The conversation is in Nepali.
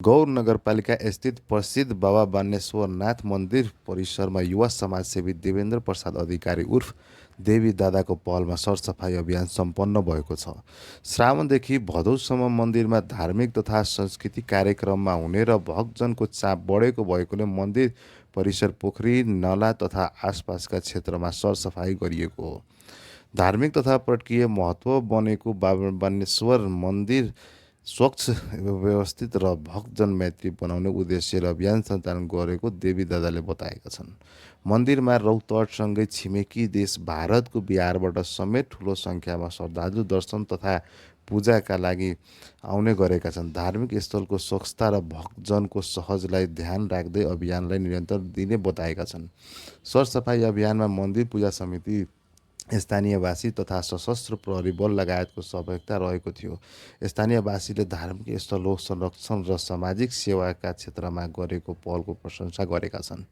गौर नगरपालिका स्थित प्रसिद्ध बाबा बानेश्वरनाथ मन्दिर परिसरमा युवा समाजसेवी देवेन्द्र प्रसाद अधिकारी उर्फ देवी दादाको पहलमा सरसफाई अभियान सम्पन्न भएको छ। श्रावणदेखि भदौसम्म मन्दिरमा धार्मिक तथा सांस्कृतिक कार्यक्रममा हुने र भक्तजनको चाप बढेको भएकोले मन्दिर परिसर पोखरी नला तथा आसपासका क्षेत्रमा सरसफाई गरिएको हो। धार्मिक तथा पर्यटकीय महत्त्व बनेको बाबा बानेश्वर मन्दिर स्वच्छ व्यवस्थित र भक्तजन मैत्री बनाउने उद्देश्यले अभियान सञ्चालन गरेको देवी दादाले बताएका छन्। मन्दिरमा रौतहटसँगै छिमेकी देश भारतको बिहारबाट समेत ठुलो सङ्ख्यामा श्रद्धालु दर्शन तथा पूजाका लागि आउने गरेका छन्। धार्मिक स्थलको स्वच्छता र भक्तजनको सहजलाई ध्यान राख्दै अभियानलाई निरन्तर दिने बताएका छन्। सरसफाइ अभियानमा मन्दिर पूजा समिति, स्थानीयवासी तथा सशस्त्र प्रहरी बल लगायतको सहभागिता रहेको थियो। स्थानीयवासीले धार्मिक स्थलको संरक्षण र सामाजिक सेवाका क्षेत्रमा गरेको पहलको प्रशंसा गरेका छन्।